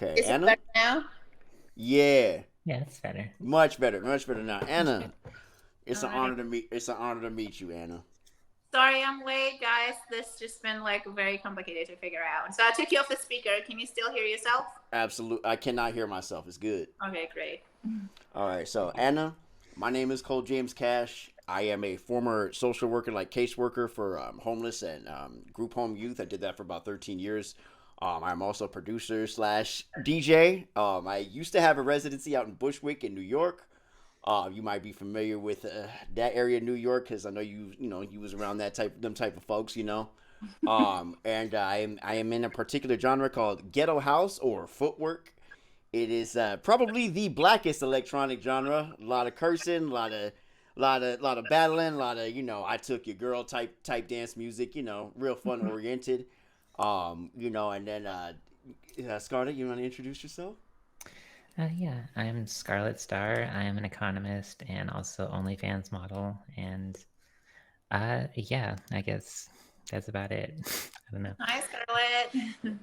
Okay, Is it Anna? better now? Yeah. Yeah, that's better. Much better now. Anna, it's All an right. honor to meet you, Anna. Sorry I'm late, guys. This just been like very complicated to figure out. So I took you off the speaker. Can you still hear yourself? Absolutely. I cannot hear myself. It's good. Okay, great. All right. So, Anna, my name is Cole James Cash. I am a former social worker, like caseworker for homeless and group home youth. I did that for about 13 years. I'm also a producer slash DJ. I used to have a residency out in Bushwick in New York. You might be familiar with that area of New York because I know you was around them type of folks, you know. And I am in a particular genre called ghetto house or footwork. It is probably the blackest electronic genre. A lot of cursing, a lot of battling, a lot of I took your girl type dance music. Real fun oriented. And then Scarlett, you want to introduce yourself? Yeah, I'm Scarlett Starr. I am an economist and also OnlyFans model. And yeah, I guess that's about it. I don't know. Hi, Scarlett.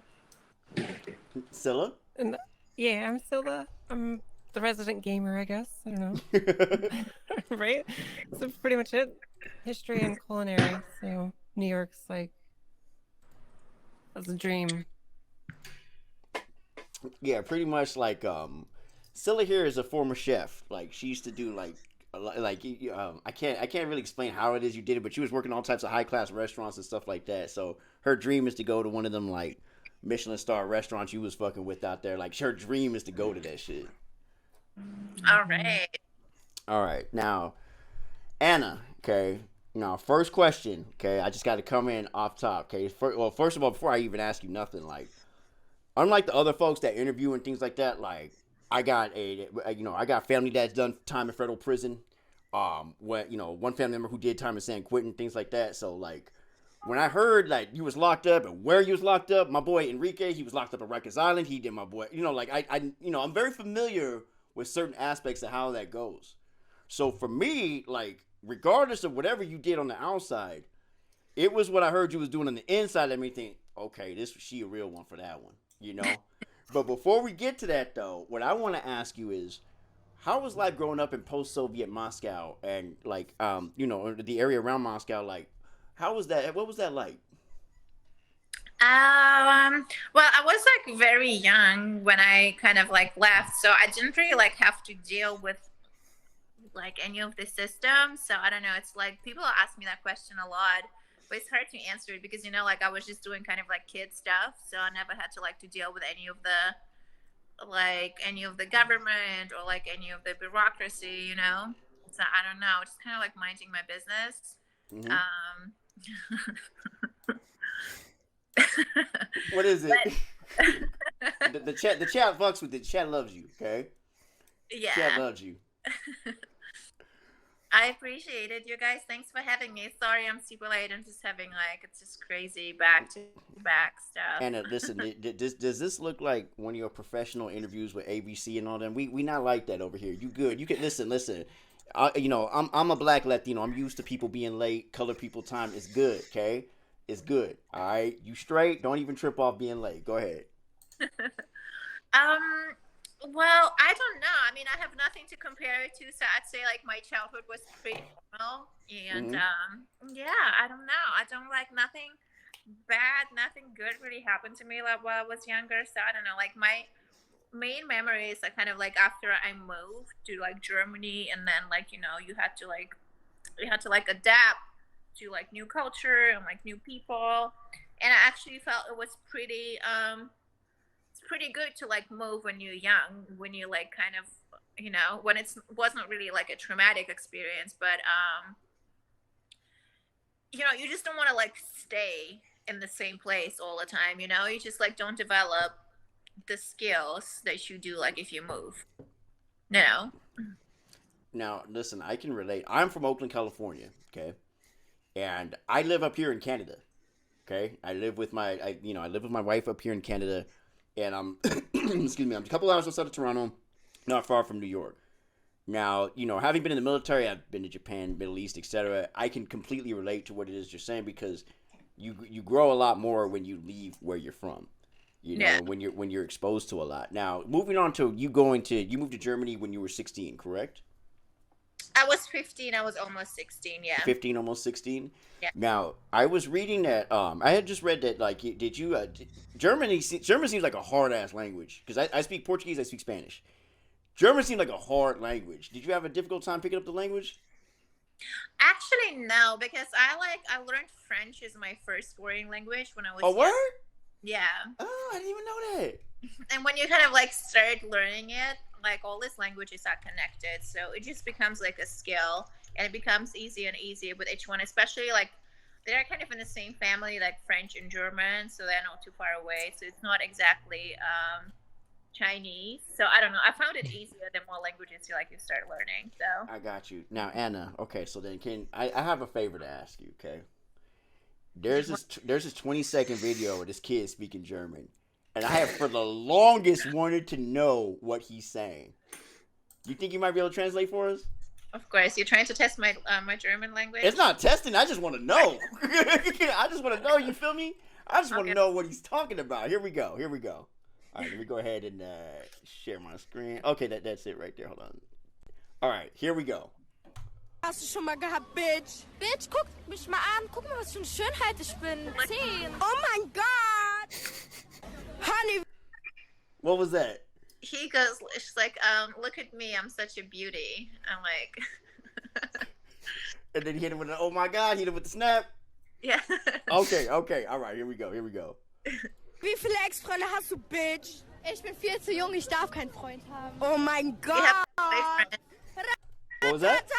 Scylla? And yeah, I'm the resident gamer, I guess. I don't know. Right? So pretty much it. History and culinary. So New York's like that's a dream. Yeah, pretty much like Cille here is a former chef. Like she used to do I can't really explain how it is you did it, but she was working all types of high class restaurants and stuff like that. So her dream is to go to one of them like Michelin star restaurants you was fucking with out there. Like her dream is to go to that shit. All right. All right, now Anna. Okay, now first question. Okay, I just got to come in off top. Okay, first of all, before I even ask you nothing, like unlike the other folks that interview and things like that, like I got family that's done time in federal prison. One family member who did time in San Quentin, things like that. So like, when I heard like you was locked up and where you was locked up, my boy Enrique, he was locked up at Rikers Island. He did my boy, like I'm very familiar with certain aspects of how that goes. So for me, like, regardless of whatever you did on the outside, it was what I heard you was doing on the inside that made me think, okay, she a real one for that one, you know. But before we get to that, though, what I want to ask you is, how was life growing up in post-Soviet Moscow and like, the area around Moscow? Like, how was that? What was that like? Well, I was like very young when I kind of like left, so I didn't really like have to deal with like any of the systems. So I don't know. It's like people ask me that question a lot, but it's hard to answer it because like I was just doing kind of like kid stuff, so I never had to like to deal with any of the government or like any of the bureaucracy. So I don't know, just kind of like minding my business. Mm-hmm. um What is it? But, the chat fucks with it. The chat loves you. Okay. yeah, Chat loves you. I appreciate it, you guys. Thanks for having me. Sorry I'm super late. I'm just having like, it's just crazy back to back stuff. And listen, does this look like one of your professional interviews with ABC and all that? We not like that over here. You good? You can listen. I'm a black Latino. I'm used to people being late. Colored people time is good. Okay, it's good. All right, you straight. Don't even trip off being late. Go ahead. Well, I don't know. I mean, I have nothing to compare it to, so I'd say like my childhood was pretty normal, and yeah, I don't know. I don't like nothing bad, nothing good really happened to me like while I was younger. So I don't know. Like my main memories are kind of like after I moved to like Germany, and then like you had to like adapt to like new culture and like new people, and I actually felt it was pretty good to like move when you're young, when you like kind of when it wasn't really like a traumatic experience, but you just don't want to like stay in the same place all the time. You just like don't develop the skills that you do like if you move. No. Now, listen, I can relate. I'm from Oakland, California. Okay, and I live up here in Canada. Okay, I live with my wife up here in Canada, and I'm excuse me, I'm a couple hours outside of Toronto, not far from New York. Now, having been in the military, I've been to Japan, Middle East, etc. I can completely relate to what it is you're saying because you grow a lot more when you leave where you're from. You know, Yeah. when you're exposed to a lot. Now, moving on to you moved to Germany when you were 16, correct? I was 15. I was almost 16. Yeah. 15, almost 16. Yeah. Now, I was reading that I had just read that like did you German seems like a hard ass language because I speak Portuguese, I speak Spanish. German seemed like a hard language. Did you have a difficult time picking up the language? Actually, no, because I learned French as my first foreign language when I was A young. word? Yeah. Oh, I didn't even know that. And when you kind of like start learning it, like all these languages are connected, so it just becomes like a skill, and it becomes easier and easier with each one, especially like they're kind of in the same family, like French and German, so they're not too far away, so it's not exactly Chinese. So I don't know, I found it easier the more languages you start learning. So I got you. Now, Anna, okay, so then I have a favor to ask you, okay? There's this 20-second video of this kid speaking German. And I have for the longest wanted to know what he's saying. You think you might be able to translate for us? of course, you're trying to test my my German language. It's not testing. I just want to know. I just want to know. You feel me? I just want to know what he's talking about. Here we go. All right, let me go ahead and share my screen. Okay, that's it right there. Hold on. All right, here we go. Hast du schon mal gehabt, Bitch? Bitch, guck mich mal an. Guck mal, was für eine Schönheit ich bin. 10. Oh mein Gott. Honey. What was that? He goes, she's like, look at me, I'm such a beauty. I'm like, And then he hit him with an, oh my God, hit him with the snap. yeah. Okay, all right, here we go. Wie viele Ex-Freunde hast du, Bitch? Ich bin viel zu jung, ich darf keinen Freund haben. Oh mein Gott. You have a boyfriend. What was that?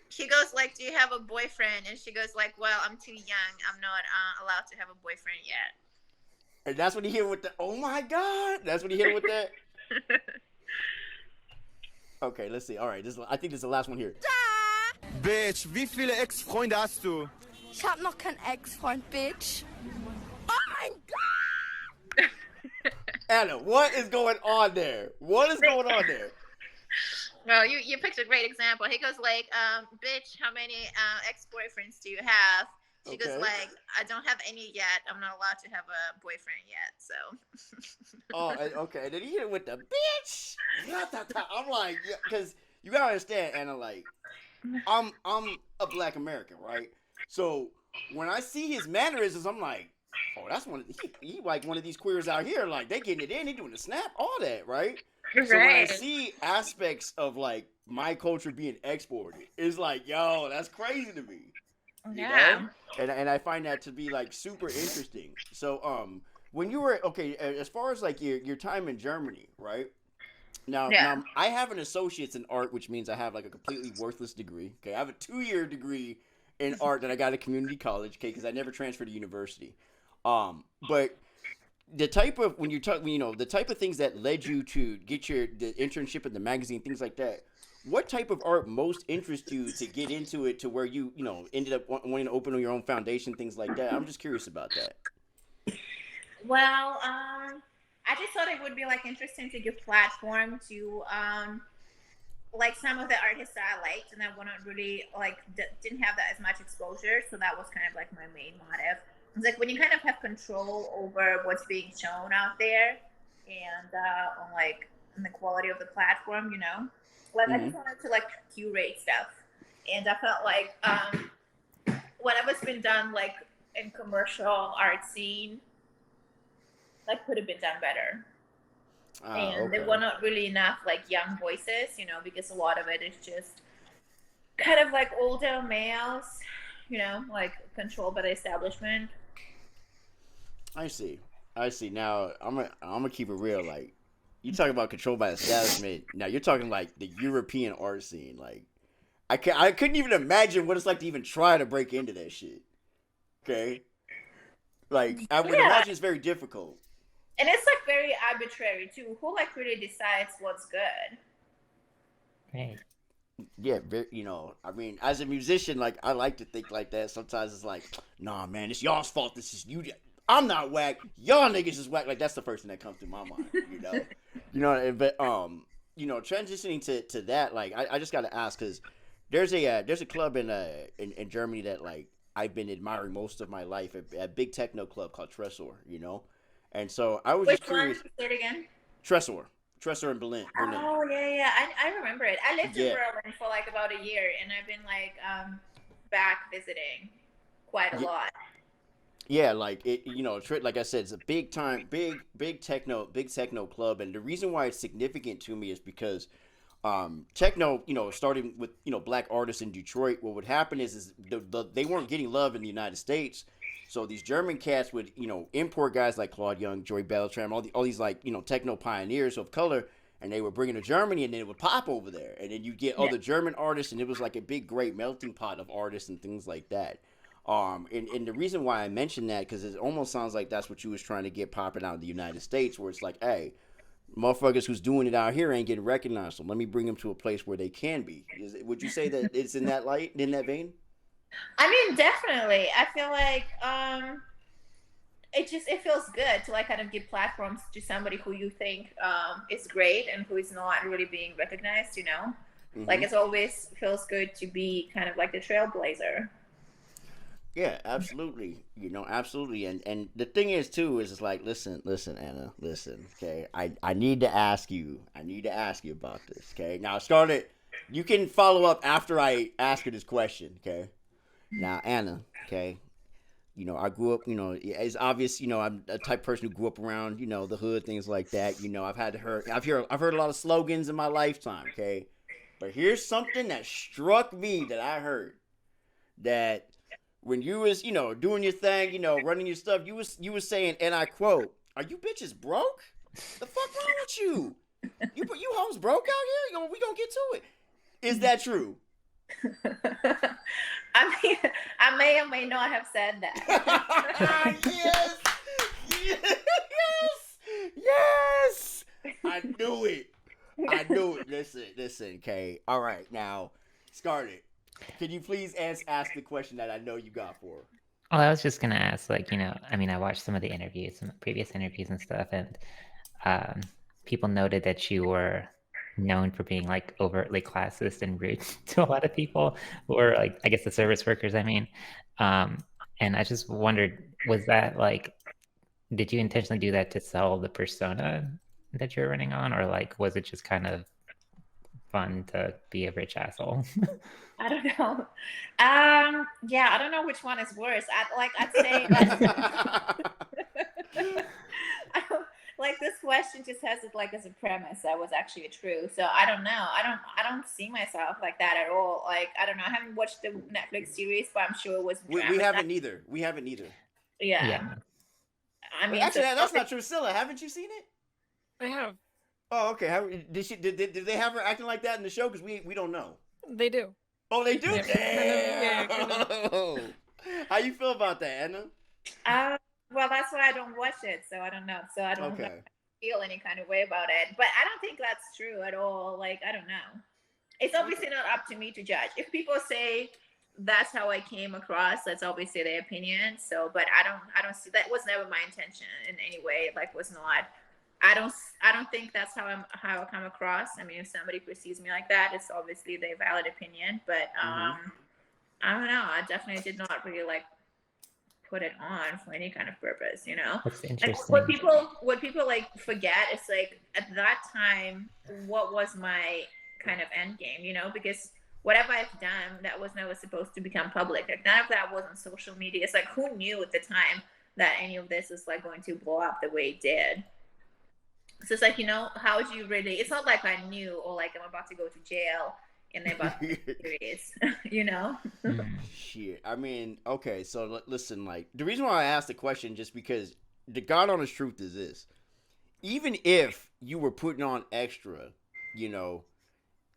He goes like, do you have a boyfriend? And she goes like, well, I'm too young. I'm not allowed to have a boyfriend yet. And that's when he hit with the, oh my God. That's when he hit with that. Okay, let's see. All right, I think this is the last one here. Bitch, wie viele Ex-Freunde hast du? Ich hab noch keinen Ex-Freund, Bitch. Oh mein Gott. Anna, what is going on there? Well, you picked a great example. He goes like, bitch, how many ex-boyfriends do you have? She goes like, I don't have any yet. I'm not allowed to have a boyfriend yet. So. Oh, okay. And then he hit it with the bitch. I'm like, because you gotta understand, Anna. Like, I'm a Black American, right? So when I see his mannerisms, I'm like, oh, that's he like one of these queers out here. Like they getting it in, they doing the snap, all that, right? Right. So when I see aspects of like my culture being exported, it's like, yo, that's crazy to me. You know? And I find that to be like super interesting. So when you were as far as like your time in Germany, right? Now I have an associate's in art, which means I have like a completely worthless degree. Okay, I have a 2-year degree in art that I got at community college. Okay, because I never transferred to university. But the type of the type of things that led you to get the internship in the magazine, things like that. What type of art most interests you to get into it to where you ended up wanting to open your own foundation, things like that? I'm just curious about that. Well, I just thought it would be like interesting to give platform to like some of the artists that I liked, and I wouldn't really didn't have that as much exposure, so that was kind of like my main motive. It's like when you kind of have control over what's being shown out there, and on like the quality of the platform, Like I just wanted to like curate stuff, and I felt like whatever's been done like in commercial art scene, like could have been done better. And there were not really enough like young voices, because a lot of it is just kind of like older males, like controlled by the establishment. I see. Now I'm gonna keep it real. Like you talking about control by establishment. Now you're talking like the European art scene. Like I couldn't even imagine what it's like to even try to break into that shit. Okay. Like I would imagine it's very difficult. And it's like very arbitrary too. Who like really decides what's good? Right. Yeah, I mean, as a musician, like I like to think like that. Sometimes it's like, nah, man, it's y'all's fault. This is you. I'm not whack. Y'all niggas is whack. Like that's the first thing that comes to my mind. But transitioning to that, like I just got to ask because there's a club in Germany that like I've been admiring most of my life, a big techno club called Tresor, And so I was Which just one? curious. Say it again. Tresor in Berlin. Oh yeah. I remember it. I lived in Yeah. Berlin for like about a year, and I've been like back visiting quite a lot. Yeah, like it, like I said, it's a big techno club, and the reason why it's significant to me is because techno, starting with black artists in Detroit. What would happen is they weren't getting love in the United States, so these German cats would import guys like Claude Young, Joey Beltram, all these like techno pioneers of color, and they would bring it to Germany, and then it would pop over there, and then you get other German artists, and it was like a big great melting pot of artists and things like that. And the reason why I mentioned that because it almost sounds like that's what you was trying to get popping out in the United States, where it's like, hey, motherfuckers who's doing it out here ain't getting recognized, so let me bring them to a place where they can be. Would you say that it's in that vein? I mean, definitely. I feel like it feels good to like kind of give platforms to somebody who you think is great and who is not really being recognized. Like it always feels good to be kind of like the trailblazer. Yeah, absolutely. Absolutely. And the thing is too is it's like, listen, Anna, listen, okay. I need to ask you about this, okay? Now, Scarlett, you can follow up after I ask her this question, okay? Now, Anna, okay. I grew up, it's obvious, I'm a type of person who grew up around, the hood, things like that. I've heard a lot of slogans in my lifetime, okay? But here's something that struck me that I heard that when you was, doing your thing, running your stuff, you was saying, and I quote, "Are you bitches broke? The fuck wrong with you? You hoes broke out here? We gonna get to it. Is that true?" I mean, I may or may not have said that. Yes. I knew it. Listen, Kay. All right, now, Scarlett, can you please ask the question that I know you got for her? Well, I was just gonna ask, I watched some of the interviews, some previous interviews and stuff, and people noted that you were known for being like overtly classist and rude to a lot of people, or like I guess the service workers. And I just wondered, was that like, did you intentionally do that to sell the persona that you're running on, or like was it just kind of fun to be a rich asshole? I don't know. Yeah, I don't know which one is worse. I'd say that like this question just has it like as a premise that was actually true. So I don't know. I don't see myself like that at all. Like I don't know. I haven't watched the Netflix series, but I'm sure it was. We haven't either. Yeah. I mean, actually, that's not true. Cille, haven't you seen it? I have. Oh, okay. Did they have her acting like that in the show? Because we don't know. They do. Oh, they do. Yeah. Damn. How you feel about that, Anna? Well, that's why I don't watch it, so I don't know. So I don't feel any kind of way about it. But I don't think that's true at all. Like, I don't know. It's obviously not up to me to judge. If people say that's how I came across, that's obviously their opinion. So, but I don't see that was never my intention in any way. Like, was not. I don't think that's how I come across. I mean, if somebody perceives me like that, it's obviously their valid opinion. But I don't know. I definitely did not really like put it on for any kind of purpose, That's interesting. Like, what people like forget is like at that time, what was my kind of end game, because whatever I've done, that was never supposed to become public. Like none of that was on social media. It's like, who knew at the time that any of this is like going to blow up the way it did? So it's like, how do you really, it's not like I knew or like I'm about to go to jail in about series, Shit. I mean, okay, so listen, like, the reason why I asked the question just because the God honest truth is this. Even if you were putting on extra,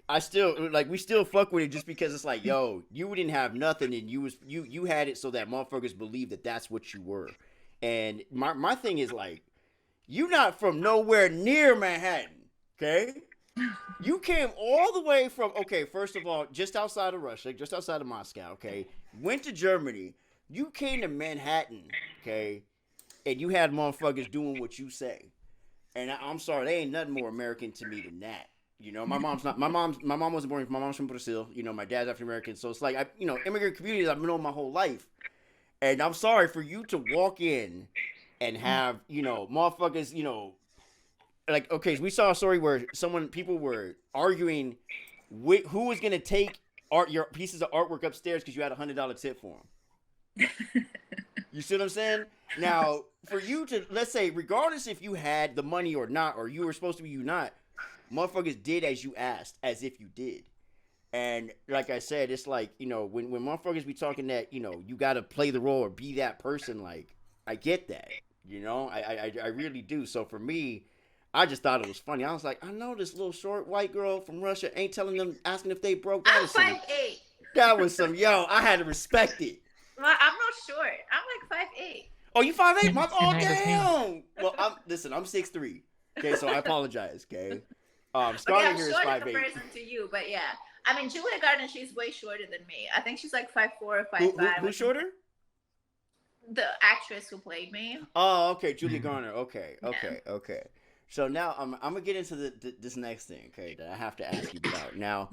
I still, like, we still fuck with it just because it's like, yo, you didn't have nothing and you had it so that motherfuckers believe that that's what you were. And my thing is like, you not from nowhere near Manhattan, okay? You came all the way from, okay, first of all, just outside of Russia, just outside of Moscow, okay? Went to Germany. You came to Manhattan, okay? And you had motherfuckers doing what you say. And I'm sorry, they ain't nothing more American to me than that. My mom wasn't born, my mom's from Brazil. My dad's African American. So it's like, immigrant communities I've known my whole life. And I'm sorry for you to walk in and have, you know, motherfuckers, you know, like, okay, so we saw a story where people were arguing who was gonna take your pieces of artwork upstairs because you had $100 tip for them. You see what I'm saying? Now, for you to, let's say, regardless if you had the money or not, or you were supposed to be you not, motherfuckers did as you asked, as if you did. And like I said, it's like, you know, when motherfuckers be talking that, you know, you got to play the role or be that person, like, I get that, you know, I really do. So for me, I just thought it was funny. I was like, I know this little short white girl from Russia ain't telling them, asking if they broke. I'm 5'8". That was some, yo, I had to respect it. Well, I'm not short. I'm like 5'8". Oh, you 5'8"? Oh, damn. Well, I'm 6'3". Okay, so I apologize, okay? Scarlett here is 5'8". I'm short in comparison to you, but yeah. I mean, Julia Garner, she's way shorter than me. I think she's like 5'4" or 5'5". Who's shorter? The actress who played me. Oh, okay, Julia Garner. Okay. So now I'm gonna get into this next thing, okay, that I have to ask you about. Now,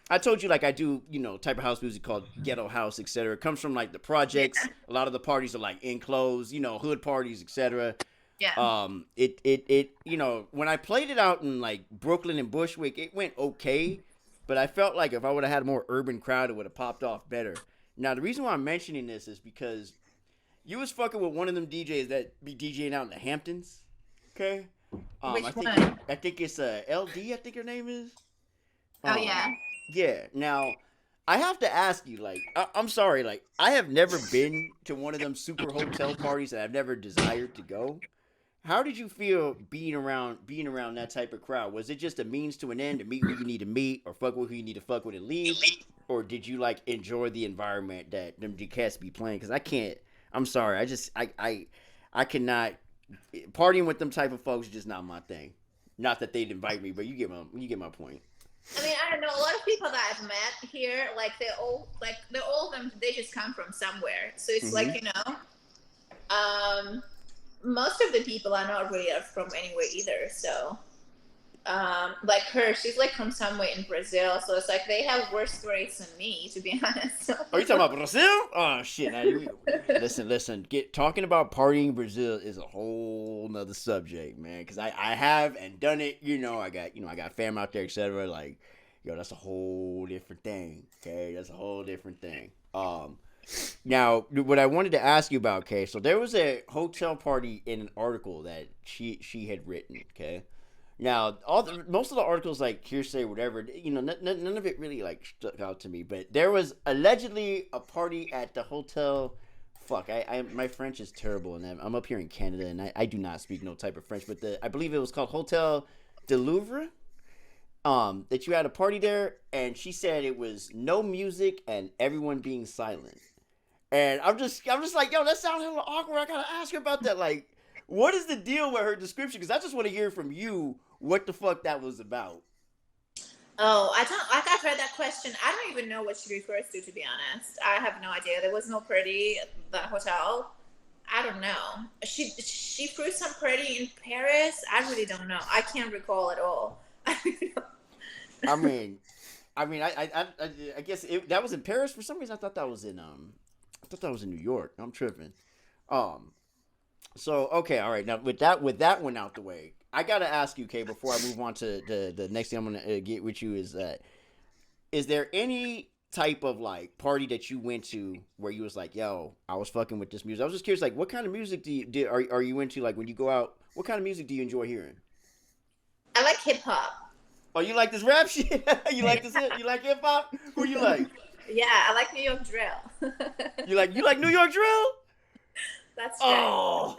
I told you, like, I do, you know, type of house music called ghetto house, etc. It comes from like the projects. Yeah. A lot of the parties are like enclosed, you know, hood parties, etc. Yeah. It you know, when I played it out in like Brooklyn and Bushwick, it went okay, but I felt like if I would have had a more urban crowd, it would have popped off better. Now, the reason why I'm mentioning this is because you was fucking with one of them DJs that be DJing out in the Hamptons, okay? Which one? I think it's LD, I think her name is. Oh, yeah. Yeah. Now, I have to ask you, like, I'm sorry, like, I have never been to one of them super hotel parties and I've never desired to go. How did you feel being around that type of crowd? Was it just a means to an end to meet who you need to meet or fuck with who you need to fuck with and leave? Or did you, like, enjoy the environment that them cats be playing? Because I can't, I'm sorry, I cannot. Partying with them type of folks is just not my thing. Not that they'd invite me, but you get my point. I mean, I don't know. A lot of people that I've met here, like they're all of them. They just come from somewhere. So it's like, you know, most of the people are not really from anywhere either. So, like her, she's like from somewhere in Brazil. So it's like they have worse stories than me, to be honest. Are you talking about Brazil? Oh shit! Now, listen. Talking about partying in Brazil is a whole nother subject, man. Because I have and done it. You know, I got fam out there, etc. Like, yo, that's a whole different thing. Okay, that's a whole different thing. Now, what I wanted to ask you about, okay, so there was a hotel party in an article that she had written, okay. Now, most of the articles, like hearsay, whatever, you know, none of it really like stuck out to me. But there was allegedly a party at the hotel. Fuck, my French is terrible, and I'm up here in Canada, and I do not speak no type of French. But I believe it was called Hotel Du Louvre. That you had a party there, and she said it was no music and everyone being silent. And I'm just like, yo, that sounds hella awkward. I gotta ask her about that. Like, what is the deal with her description? Because I just want to hear from you what the fuck that was about. Oh, I've heard that question. I don't even know what she refers to be honest. I have no idea. There was no party at the hotel. I don't know. She threw some party in Paris. I really don't know. I can't recall at all. I mean, I guess that was in Paris for some reason. I thought that was in New York. I'm tripping. So okay, all right. Now with that one out the way, I gotta ask you, Kay, before I move on to the next thing I'm gonna get with you is that is there any type of like party that you went to where you was like, yo, I was fucking with this music? I was just curious, like, what kind of music are you into? Like when you go out, what kind of music do you enjoy hearing? I like hip hop. Oh, you like this rap shit? You like this? You like hip hop? Who you like? Yeah, I like New York drill. You like New York drill? That's right. Oh,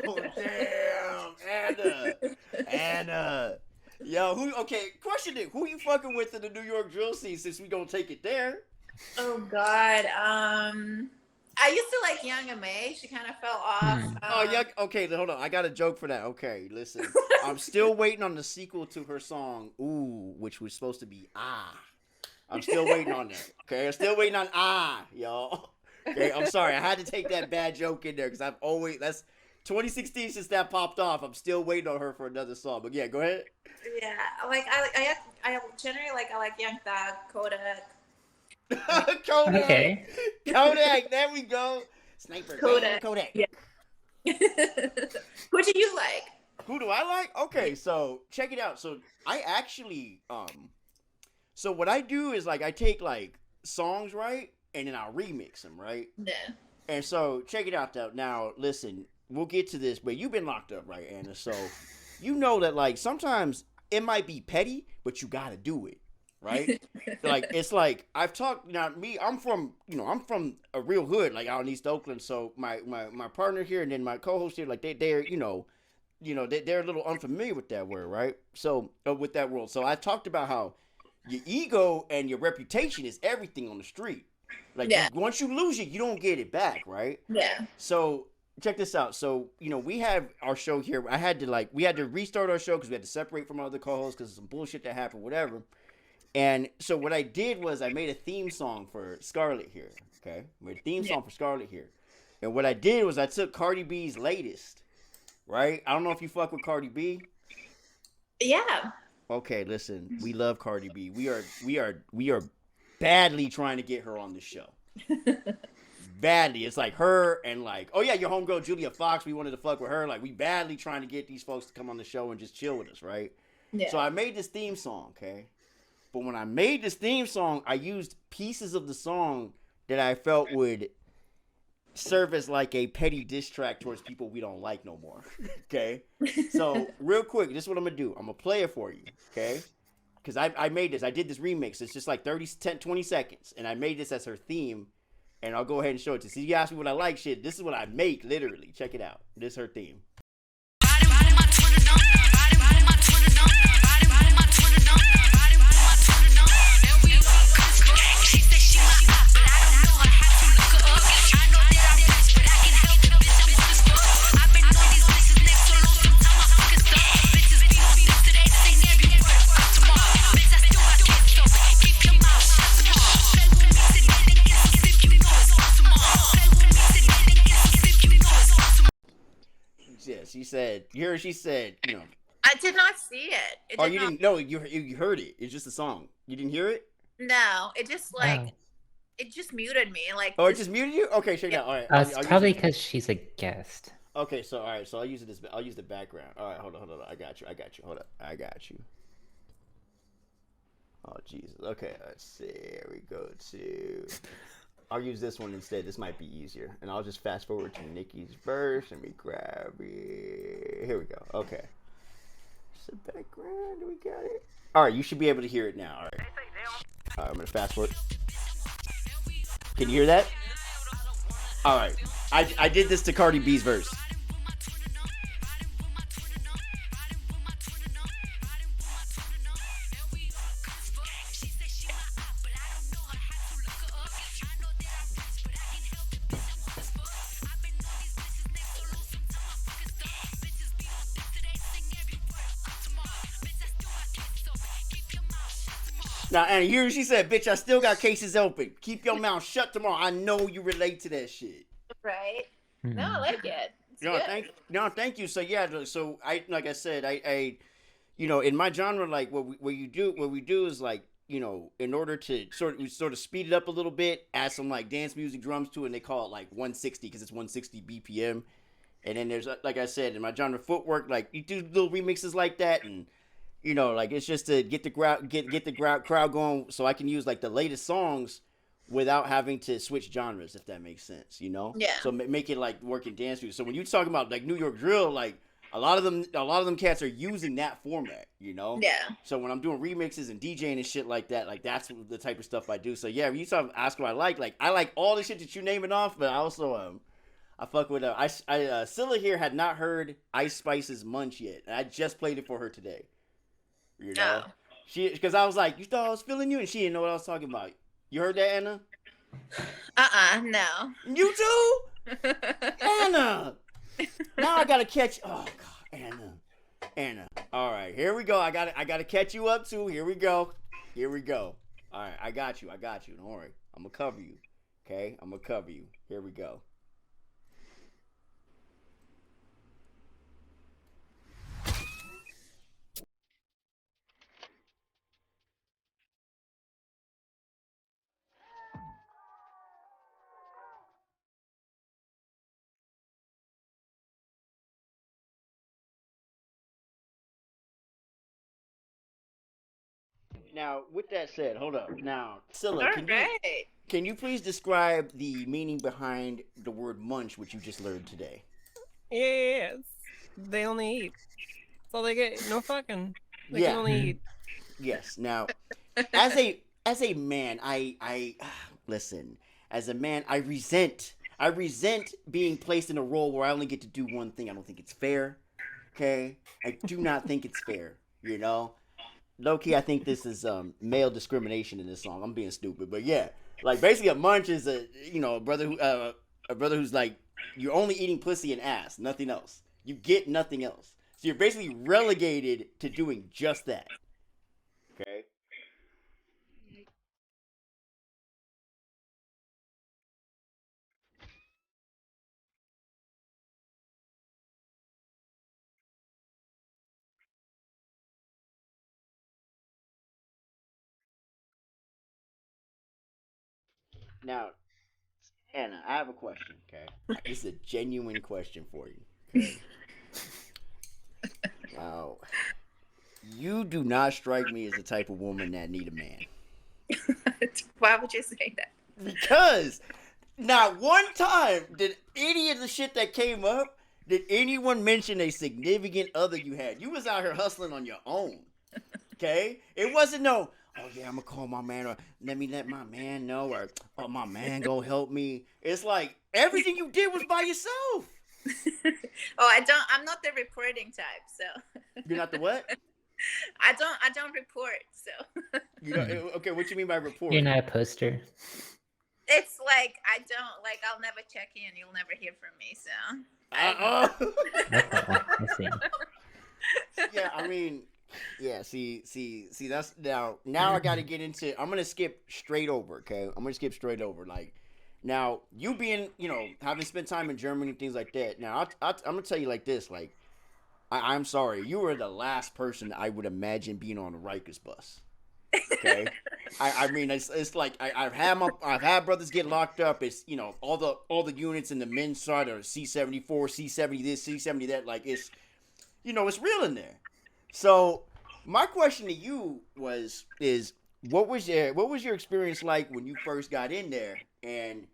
damn, Anna. Yo, question it. Who you fucking with in the New York drill scene since we gonna take it there? Oh, God. I used to like Young M.A. She kind of fell off. Yeah. Okay, hold on. I got a joke for that. Okay, listen. I'm still waiting on the sequel to her song, Ooh, which was supposed to be Ah. I'm still waiting on that. Okay, I'm still waiting on Ah, y'all. Okay, I'm sorry. I had to take that bad joke in there because that's 2016 since that popped off. I'm still waiting on her for another song. But yeah, go ahead. Yeah, I generally I like Young Thug, Kodak. Kodak. Okay. Kodak. There we go. Sniper. Kodak. Kodak. Yeah. Who do you like? Who do I like? Okay, so check it out. So I actually so what I do is like I take like songs, right, and then I'll remix them, right. Yeah. And so check it out though. Now listen, we'll get to this, but you've been locked up, right, Anna? So you know that like sometimes it might be petty, but you gotta do it, right? Like it's like I've talked now. Me, I'm from I'm from a real hood, like out in East Oakland. So my partner here and then my co-host here, like they're they're a little unfamiliar with that word, right? So with that world. So I talked about how your ego and your reputation is everything on the street. Like once you lose it, you don't get it back, right? Yeah. So check this out. So we have our show here. We had to restart our show because we had to separate from our other co-hosts because of some bullshit that happened, whatever. And so what I did was I made a theme song for Scarlett here. Okay, I made a theme song for Scarlett here. And what I did was I took Cardi B's latest. Right? I don't know if you fuck with Cardi B. Yeah. Okay, listen. We love Cardi B. We are badly trying to get her on the show. Badly. It's like her and like, oh yeah, your homegirl Julia Fox. We wanted to fuck with her. Like we badly trying to get these folks to come on the show and just chill with us, right? Yeah. So I made this theme song, okay? But when I made this theme song, I used pieces of the song that I felt would serve as like a petty diss track towards people we don't like no more. Okay? So, real quick, this is what I'm going to do. I'm going to play it for you. Okay? Because I made this. I did this remix. It's just like 20 seconds. And I made this as her theme. And I'll go ahead and show it to you. See, you asked me what I like, shit. This is what I make, literally. Check it out. This is her theme. Yeah, she said, I did not see it. Oh, you didn't? No, you heard it. It's just a song. You didn't hear it? No, it just it just muted me. Like, oh, it just muted you? Okay, check it out. All right, it's probably because she's a guest. Okay, so all right, so I'll use it. I'll use the background. All right, hold on. I got you. Hold up, I got you. Oh Jesus. Okay, let's see. Here we go to. I'll use this one instead. This might be easier, and I'll just fast forward to Nikki's verse. Let me grab it. Here we go. Okay. The background. Do we got it? All right, you should be able to hear it now. All right. I'm gonna fast forward. Can you hear that? All right. I did this to Cardi B's verse. Now, Anna, you hear what she said, bitch, I still got cases open. Keep your mouth shut tomorrow. I know you relate to that shit. Right? No, I like it. Thank you. So, yeah, so like I said, I in my genre, like what we do is like, in order to sort of speed it up a little bit, add some like dance music drums to it, and they call it like 160 because it's 160 BPM. And then there's, like I said, in my genre footwork, like you do little remixes like that, and like it's just to get the crowd going, so I can use like the latest songs without having to switch genres, if that makes sense, Yeah. So make it like work in dance music. So when you're talking about like New York drill, like a lot of them cats are using that format, Yeah. So when I'm doing remixes and DJing and shit like that, like that's the type of stuff I do. So yeah, when you ask what I like all the shit that you naming off, but I also I fuck with Cille here had not heard Ice Spice's Munch yet, and I just played it for her today. Because I was like, you thought I was feeling you, and she didn't know what I was talking about. You heard that, Anna? No. You too? Anna! Now I gotta catch. Oh God, Anna. All right, here we go. I gotta catch you up too. Here we go. All right, I got you. Don't worry. I'm gonna cover you. Okay, I'm gonna cover you. Here we go. Now, with that said, hold up. Now, Cille, All right. can you please describe the meaning behind the word munch, which you just learned today? Yeah. They only eat. That's all they get. No fucking. They Yeah. can only eat. Yes. Now, as a man, I listen. As a man, I resent being placed in a role where I only get to do one thing. I don't think it's fair. Okay, I do not think it's fair. You know, low key, I think this is male discrimination in this song. I'm being stupid, but yeah, like basically a munch is a brother who's like you're only eating pussy and ass, nothing else. You get nothing else. So you're basically relegated to doing just that. Okay. Now, Anna, I have a question. Okay, this is a genuine question for you. Okay. Now, you do not strike me as the type of woman that need a man. Why would you say that? Because not one time did any of the shit that came up did anyone mention a significant other you had. You was out here hustling on your own. Okay? It wasn't no, oh yeah, I'm gonna call my man or let my man know or oh my man go help me. It's like everything you did was by yourself. I'm not the reporting type, so You're not the what? I don't report, so You know, okay, what you mean by report? You're not a poster. it's like I'll never check in, you'll never hear from me, so Okay, I see. Yeah, I mean, yeah. See. That's now I got to get into. I'm gonna skip straight over. Okay, I'm gonna skip straight over. Like now, you being having spent time in Germany and things like that. Now, I'm gonna tell you like this. Like, I'm sorry, you were the last person I would imagine being on a Rikers bus. Okay, I mean it's like I've had brothers get locked up. It's all the units in the men's side are C-74, C-70 this, C-70 that. Like it's it's real in there. So my question to you is what was your experience like when you first got in there? And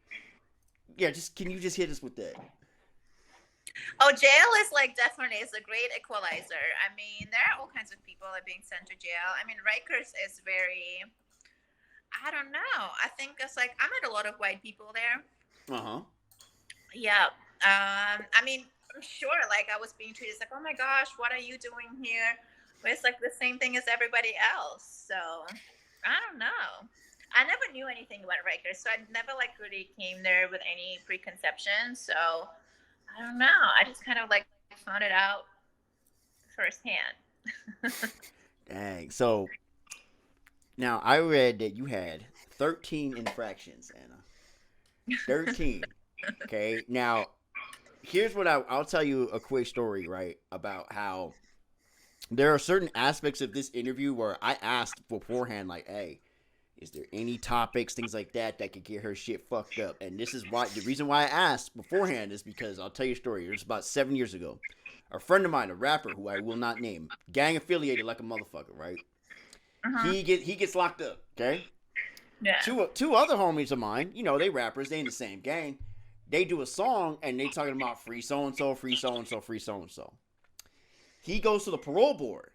yeah, can you just hit us with that? Oh, jail is definitely is a great equalizer. I mean, there are all kinds of people that are being sent to jail. I mean, Rikers is very, I don't know. I think it's like I met a lot of white people there. Yeah. I mean, I'm sure I was being treated like, oh my gosh, what are you doing here? But it's like the same thing as everybody else. So I don't know. I never knew anything about Rikers, so I never really came there with any preconception. So I don't know. I just kind of found it out firsthand. Dang. So now I read that you had 13 infractions, Anna. 13. Okay. Now here's what I'll tell you a quick story, right, about how there are certain aspects of this interview where I asked beforehand, like, hey, is there any topics, things like that could get her shit fucked up? And this is why, the reason why I asked beforehand is because I'll tell you a story. It was about 7 years ago. A friend of mine, a rapper who I will not name, gang affiliated like a motherfucker, right? He gets locked up, okay? Yeah. Two other homies of mine, they rappers, they in the same gang. They do a song and they talking about free so and so, free so and so, free so and so. He goes to the parole board.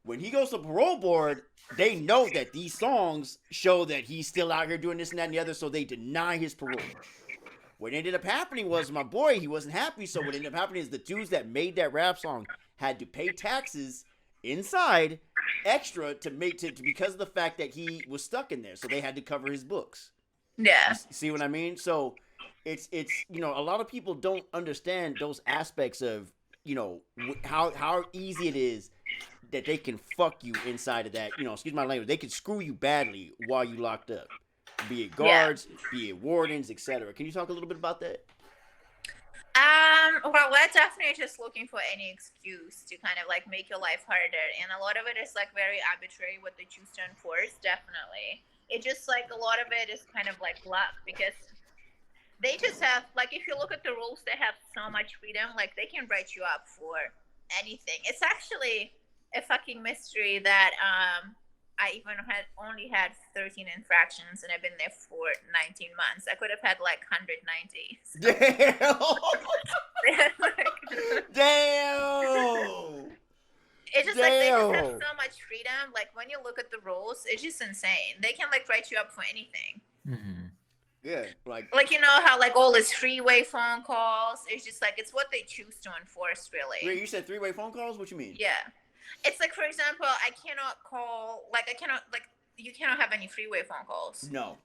When he goes to the parole board, they know that these songs show that he's still out here doing this and that and the other, so they deny his parole. What ended up happening was my boy, he wasn't happy, so what ended up happening is the dudes that made that rap song had to pay taxes inside extra because of the fact that he was stuck in there, so they had to cover his books. Yeah. See what I mean? So it's a lot of people don't understand those aspects of how easy it is that they can fuck you inside of that. Excuse my language. They can screw you badly while you locked up, be it guards, be it wardens, etc. Can you talk a little bit about that? Well, we're definitely just looking for any excuse to kind of make your life harder, and a lot of it is very arbitrary what they choose to enforce. Definitely, it just a lot of it is kind of luck, because they just have if you look at the rules, they have so much freedom. They can write you up for anything. It's actually a fucking mystery that I even only had 13 infractions, and I've been there for 19 months. I could have had like 190. So. Damn. Damn. It's just like they just have so much freedom. Like when you look at the rules, it's just insane. They can like write you up for anything. Mm-hmm. Yeah, like you know how like all this freeway phone calls. It's just like it's what they choose to enforce, really. Wait, you said 3-way phone calls? What you mean? Yeah, it's like for example, I cannot you cannot have any freeway phone calls. No.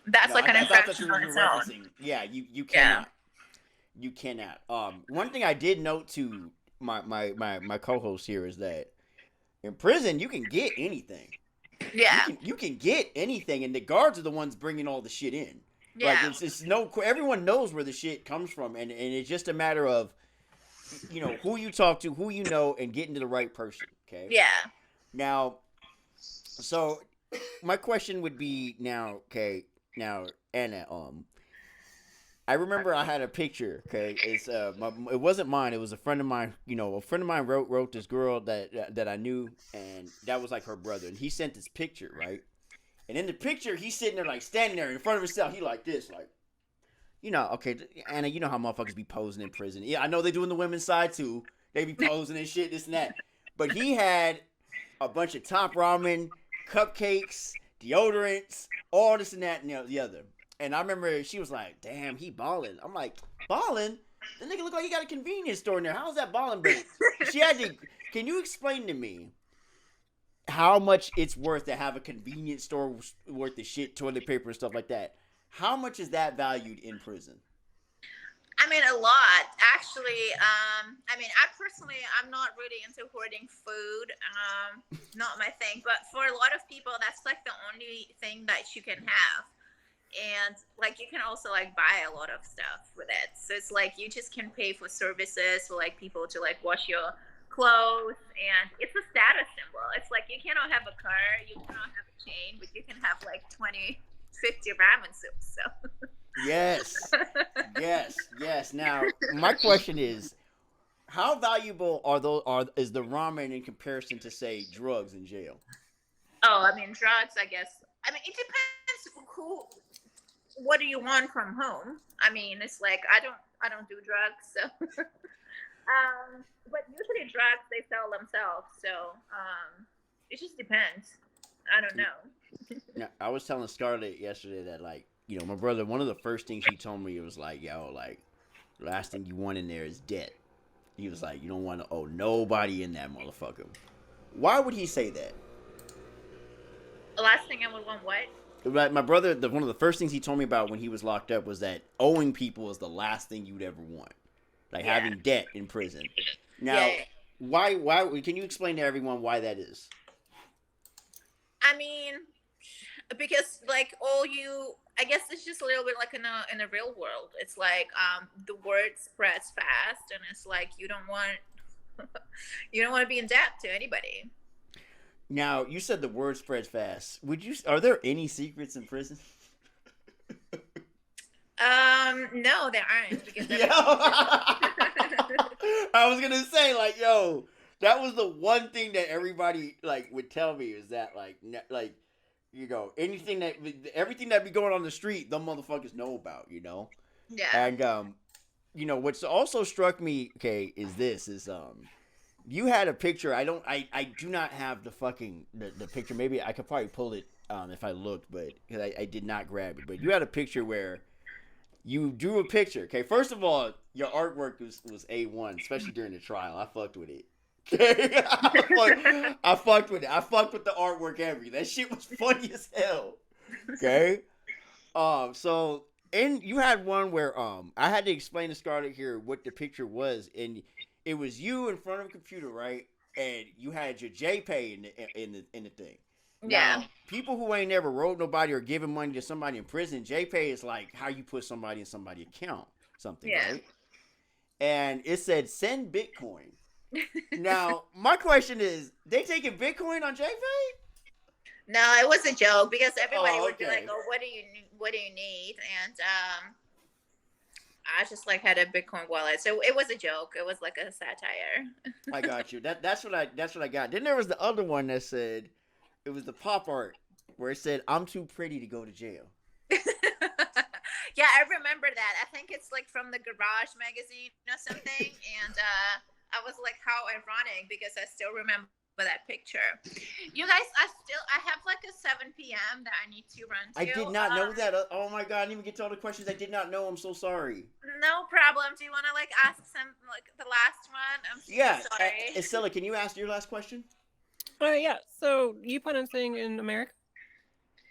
That's like an infraction that's on its own. Yeah, you cannot. Yeah. You cannot. One thing I did note to my co-host here is that in prison you can get anything. Yeah. You can get anything, and the guards are the ones bringing all the shit in. Yeah. Like it's everyone knows where the shit comes from, and it's just a matter of who you talk to, who you know, and getting to the right person. Okay. Yeah. Now, so my question would be now, Anna, I remember I had a picture. Okay, it's it wasn't mine. It was a friend of mine. A friend of mine wrote this girl that I knew, and that was like her brother. And he sent this picture, right? And in the picture, he's sitting there like standing there in front of himself. He like this, like, okay, Anna, you know how motherfuckers be posing in prison. Yeah, I know they do in the women's side too. They be posing and shit, this and that. But he had a bunch of top ramen, cupcakes, deodorants, all this and that and the other. And I remember she was like, damn, he balling. I'm like, balling? The nigga look like he got a convenience store in there. How's that balling? But she had to, can you explain to me how much it's worth to have a convenience store worth of shit, toilet paper and stuff like that? How much is that valued in prison? I mean, a lot. Actually, I personally, I'm not really into hoarding food. Not my thing. But for a lot of people, that's like the only thing that you can have. And like you can also like buy a lot of stuff with it. So it's like you just can pay for services for like people to like wash your clothes, and it's a status symbol. It's like you cannot have a car, you cannot have a chain, but you can have like 20, 50 ramen soups. So Yes. Now my question is, how valuable is the ramen in comparison to say drugs in jail? Oh, I mean drugs, I guess. I mean, it depends what do you want from whom? I mean, it's like I don't do drugs, so but usually drugs they sell themselves, so it just depends. I don't know. Now, I was telling Scarlett yesterday that my brother, one of the first things he told me was like, yo, like the last thing you want in there is debt. He was like, you don't want to owe nobody in that motherfucker. Why would he say that? The last thing I would want what? My brother, one of the first things he told me about when he was locked up was that owing people is the last thing you'd ever want. Like having debt in prison. Now, why can you explain to everyone why that is? I mean, because like I guess it's just a little bit like in a real world. It's like the word spreads fast, and it's like you don't want to be in debt to anybody. Now, you said the word spreads fast. Are there any secrets in prison? No, there aren't. Because I was gonna say, like, yo, that was the one thing that everybody like would tell me is that everything that be going on the street, them motherfuckers know about, Yeah. And what's also struck me, is you had a picture. I do not have the picture. Maybe I could probably pull it if I looked, but because I did not grab it. But you had a picture where you drew a picture. Okay, first of all, your artwork was A1, especially during the trial. I fucked with it. I fucked with it. I fucked with the artwork that shit was funny as hell. Okay. And you had one where I had to explain to Scarlett here what the picture was, and it was you in front of a computer, right? And you had your JPay in the thing. Yeah. Now, people who ain't never wrote nobody or given money to somebody in prison, JPay is like how you put somebody in somebody's account, something, right? And it said send Bitcoin. Now, my question is, they taking Bitcoin on JPay? No, it was a joke because everybody would be like, "Oh, what do you need?" And I just like had a Bitcoin wallet, so it was a joke. It was like a satire. I got you. That's what I got. Then there was the other one that said, It was the pop art where it said, "I'm too pretty to go to jail." Yeah, I remember that. I think it's like from the Garage magazine or something. And I was like, how ironic, because I still remember that picture. You guys, I have like a 7 p.m. that I need to run to. I did not know that. Oh my god, I didn't even get to all the questions I did not know. I'm so sorry. No problem. Do you want to like ask some, like the last one? I'm so sorry. Cille, can you ask your last question? Yeah. So you plan on staying in America?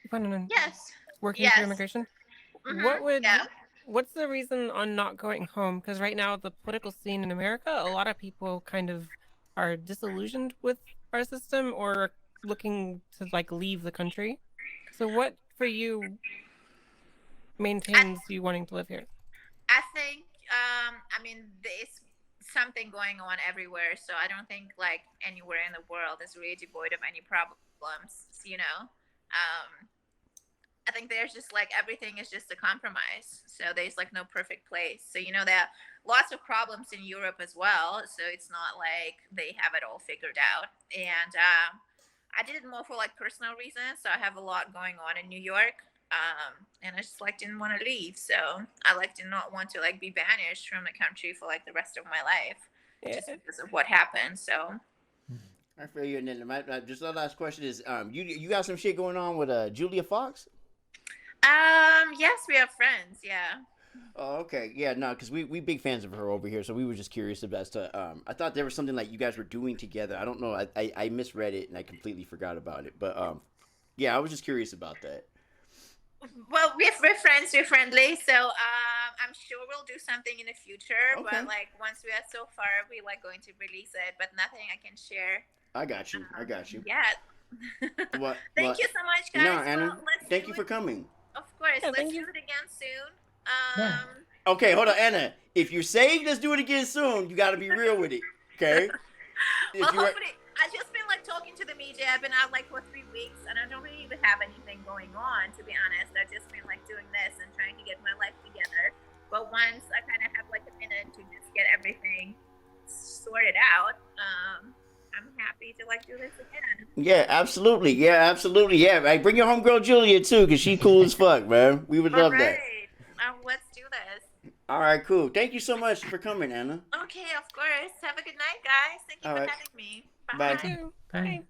You plan on Yes. working through immigration? Mm-hmm. What's the reason on not going home? Because right now the political scene in America, a lot of people kind of are disillusioned with our system or looking to like leave the country. So what for you maintains you wanting to live here? I think I mean there's something going on everywhere, so I don't think like anywhere in the world is really devoid of any problems, you know. I think there's just like everything is just a compromise. So there's like no perfect place. So, you know, there are lots of problems in Europe as well. So it's not like they have it all figured out. And I did it more for like personal reasons. So I have a lot going on in New York. And I just like didn't want to leave. So I like did not want to like be banished from the country for like the rest of my life just because of what happened. So I feel you. And then just the last question is, you got some shit going on with Julia Fox? Yes, we are friends. Yeah. Oh, okay. Yeah, no, because we big fans of her over here, so we were just curious as to. I thought there was something like you guys were doing together. I don't know. I misread it and I completely forgot about it. But yeah, I was just curious about that. Well, we're friends. We're friendly. So I'm sure we'll do something in the future. Okay. But like once we are so far, we like going to release it. But nothing I can share. I got you. I got you. Yeah. What? Thank you so much, guys. No, Anna. Well, Thank you for coming. Of course. Yeah, Let's do it again soon. Okay, hold on, Anna. If you're saying let's do it again soon, you got to be real with it, okay? Well, hopefully, I've just been like talking to the media. I've been out like for 3 weeks, and I don't really even have anything going on, to be honest. I've just been like doing this and trying to get my life together. But once I kind of have like a minute to just get everything sorted out, I'm happy to like do this again. Yeah, absolutely. Yeah, absolutely. Yeah, right. Bring your homegirl Julia too, cause she cool as fuck, man. We would love that. Let's do this. All right, cool. Thank you so much for coming, Anna. Okay, of course. Have a good night, guys. Thank you for having me. Bye. Bye. Bye.